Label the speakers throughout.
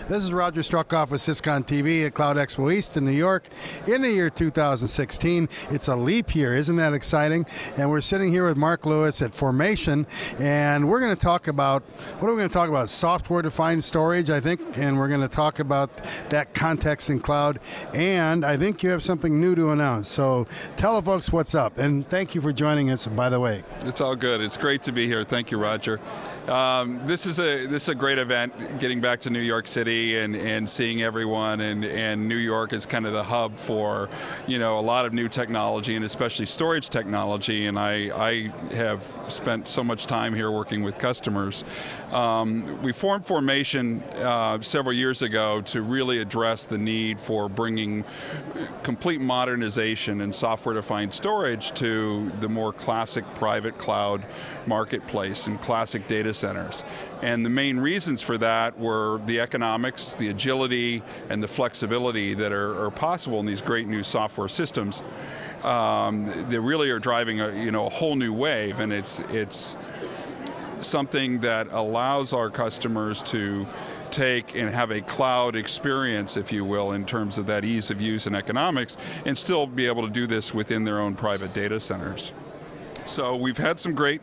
Speaker 1: This is Roger Struckoff with Syscon TV at CloudEXPO East in New York in the year 2016. It's a leap year, isn't that exciting? And we're sitting here with Mark Lewis at Formation, and we're going to talk about, what are we going to talk about? Software-defined storage, I think, and we're going to talk about that context in cloud, and I think you have something new to announce. So tell the folks what's up, and thank you for joining us, by the way.
Speaker 2: It's all good. It's great to be here. Thank you, Roger. This is a great event, getting back to New York City and seeing everyone, and New York is kind of the hub for, you know, a lot of new technology and especially storage technology, and I have spent so much time here working with customers. We formed Formation several years ago to really address the need for bringing complete modernization and software-defined storage to the more classic private cloud marketplace and classic data centers. And the main reasons for that were the economics, the agility, and the flexibility that are possible in these great new software systems. They really are driving a whole new wave, and it's something that allows our customers to take and have a cloud experience, if you will, in terms of that ease of use and economics, and still be able to do this within their own private data centers. So we've had some great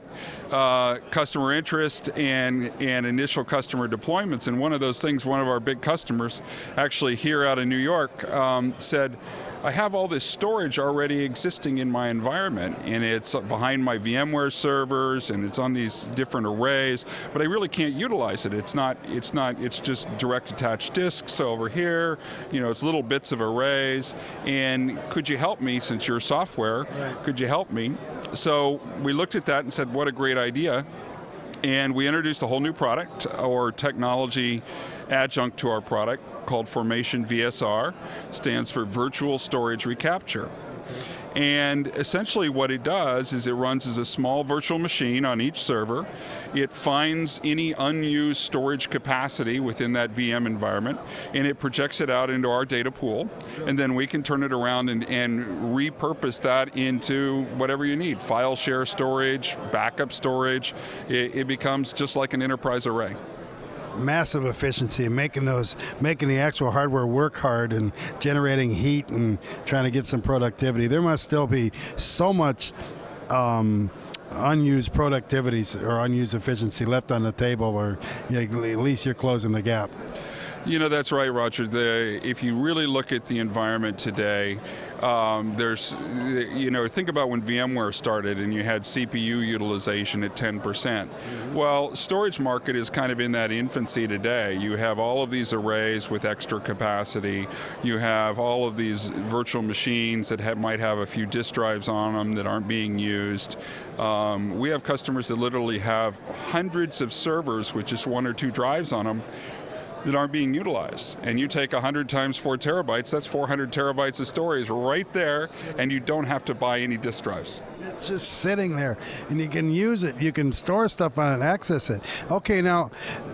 Speaker 2: customer interest and initial customer deployments, and one of those things, one of our big customers, actually here out in New York, said, I have all this storage already existing in my environment, and it's behind my VMware servers, and it's on these different arrays, but I really can't utilize it. It's just direct attached disks over here, it's little bits of arrays, and could you help me, since you're software, could you help me? So we looked at that and said, what a great idea, and we introduced a whole new product, or technology adjunct to our product, called Formation VSR, stands for Virtual Storage Recapture. And essentially what it does is it runs as a small virtual machine on each server. It finds any unused storage capacity within that VM environment, and it projects it out into our data pool, and then we can turn it around and repurpose that into whatever you need. File share storage, backup storage. It becomes just like an enterprise array.
Speaker 1: Massive efficiency, making the actual hardware work hard and generating heat and trying to get some productivity. There must still be so much unused productivity or unused efficiency left on the table, or at least you're closing the gap.
Speaker 2: That's right, Roger. If you really look at the environment today, there's, think about when VMware started and you had CPU utilization at 10%. Well, storage market is kind of in that infancy today. You have all of these arrays with extra capacity. You have all of these virtual machines that might have a few disk drives on them that aren't being used. We have customers that literally have hundreds of servers with just 1 or 2 drives on them that aren't being utilized. And you take 100 times 4 terabytes, that's 400 terabytes of storage right there, and you don't have to buy any disk drives.
Speaker 1: It's just sitting there, and you can use it. You can store stuff on it and access it. Okay, now,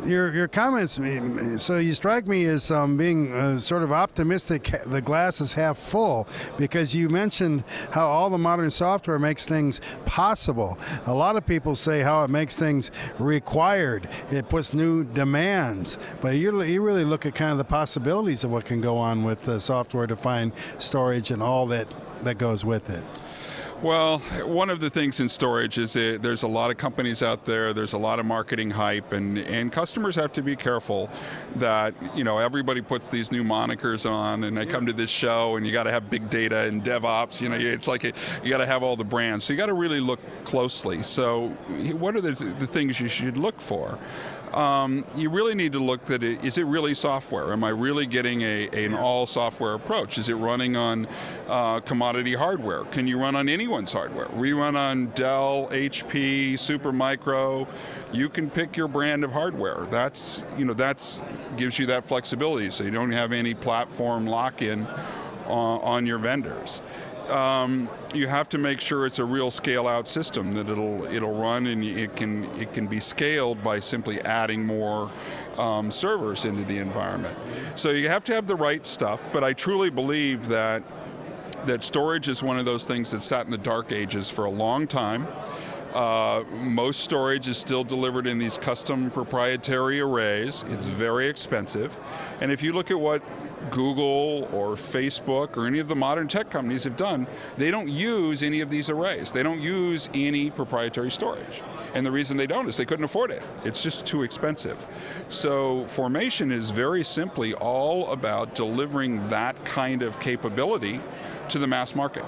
Speaker 1: your comments, so you strike me as being sort of optimistic, the glass is half full, because you mentioned how all the modern software makes things possible. A lot of people say how it makes things required. It puts new demands, but you really look at kind of the possibilities of what can go on with software-defined storage and all that goes with it.
Speaker 2: Well, one of the things in storage is there's a lot of companies out there, there's a lot of marketing hype, and customers have to be careful that, everybody puts these new monikers on, and they come to this show, and you got to have big data and DevOps, it's like you got to have all the brands. So you got to really look closely. So what are the things you should look for? You really need to look at it, is it really software? Am I really getting an all software approach? Is it running on commodity hardware? Can you run on anyone's hardware? We run on Dell, HP, Supermicro. You can pick your brand of hardware. That's gives you that flexibility, so you don't have any platform lock-in on your vendors. You have to make sure it's a real scale-out system, that it'll run, and it can be scaled by simply adding more servers into the environment. So you have to have the right stuff, but I truly believe that storage is one of those things that sat in the dark ages for a long time. Most storage is still delivered in these custom proprietary arrays. It's very expensive. And if you look at what Google or Facebook or any of the modern tech companies have done, they don't use any of these arrays. They don't use any proprietary storage. And the reason they don't is they couldn't afford it. It's just too expensive. So Formation is very simply all about delivering that kind of capability to the mass market.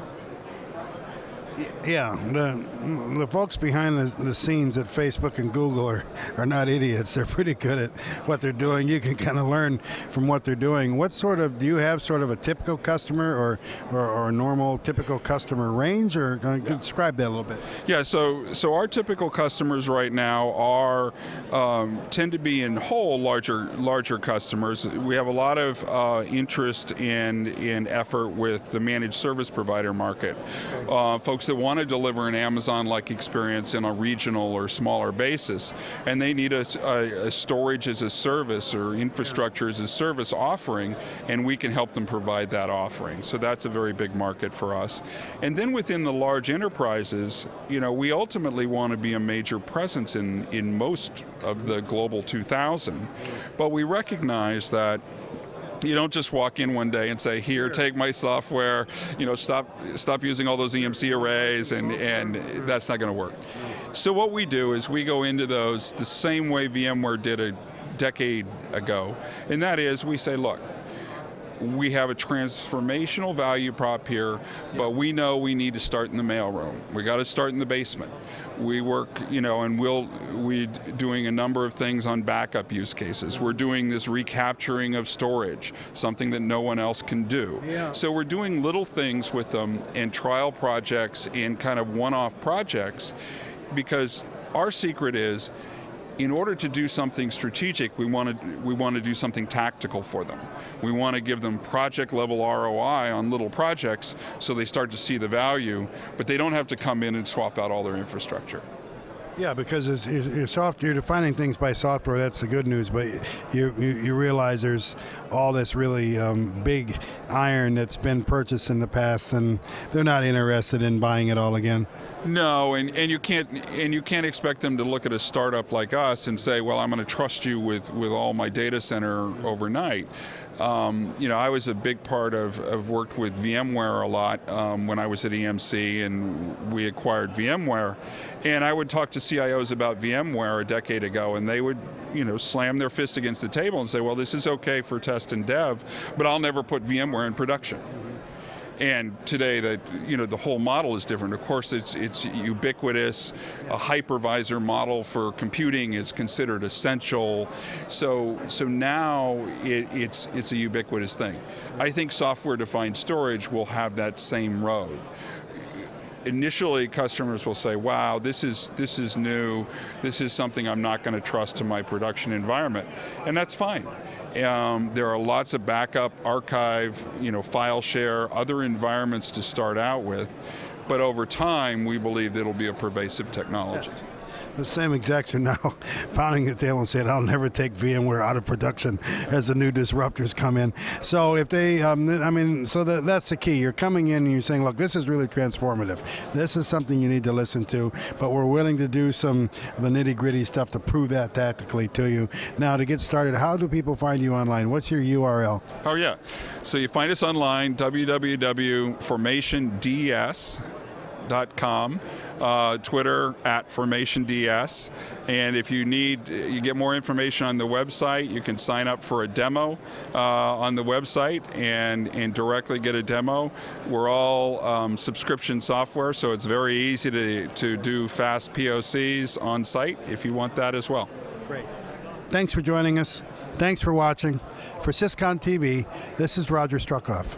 Speaker 1: Yeah, the folks behind the scenes at Facebook and Google are not idiots. They're pretty good at what they're doing. You can kind of learn from what they're doing. What sort of, do you have sort of a typical customer or a normal typical customer range, or describe that a little bit? Yeah,
Speaker 2: so our typical customers right now are tend to be in whole larger customers. We have a lot of interest in effort with the managed service provider market. Folks that want to deliver an Amazon-like experience in a regional or smaller basis, and they need a storage as a service or infrastructure as a service offering, and we can help them provide that offering. So that's a very big market for us. And then within the large enterprises, we ultimately want to be a major presence in most of the Global 2000, but we recognize that you don't just walk in one day and say, here, take my software, stop using all those EMC arrays, and that's not going to work. So what we do is we go into those the same way VMware did a decade ago, and that is we say, look, we have a transformational value prop here, but we know we need to start in the mailroom. We got to start in the basement. We work, and we're doing a number of things on backup use cases. We're doing this recapturing of storage, something that no one else can do. Yeah. So we're doing little things with them and trial projects and kind of one-off projects, because our secret is, in order to do something strategic, we want to do something tactical for them. We want to give them project level ROI on little projects so they start to see the value, but they don't have to come in and swap out all their infrastructure.
Speaker 1: Yeah, because you're defining things by software, that's the good news, but you realize there's all this really big iron that's been purchased in the past, and they're not interested in buying it all again.
Speaker 2: No, and you can't expect them to look at a startup like us and say, well, I'm going to trust you with all my data center overnight. I was a big part of worked with VMware a lot when I was at EMC, and we acquired VMware. And I would talk to CIOs about VMware a decade ago, and they would slam their fist against the table and say, well, this is okay for test and dev, but I'll never put VMware in production. And today, the whole model is different. Of course, it's ubiquitous. A hypervisor model for computing is considered essential. So now it's a ubiquitous thing. I think software-defined storage will have that same road. Initially, customers will say, wow, this is new. This is something I'm not going to trust to my production environment. And that's fine. There are lots of backup, archive, file share, other environments to start out with. But over time, we believe that it'll be a pervasive technology. Yes.
Speaker 1: The same execs are now pounding the table and saying, I'll never take VMware out of production as the new disruptors come in. So if they, that's the key. You're coming in and you're saying, look, this is really transformative. This is something you need to listen to, but we're willing to do some of the nitty-gritty stuff to prove that tactically to you. Now, to get started, how do people find you online? What's your URL?
Speaker 2: Oh, yeah. So you find us online, www.formationds.com. Twitter @FormationDS, and if you get more information on the website, you can sign up for a demo on the website and directly get a demo. We're all subscription software, so it's very easy to do fast POCs on site if you want that as well.
Speaker 1: Great. Thanks for joining us. Thanks for watching. For Syscon TV, this is Roger Struckhoff.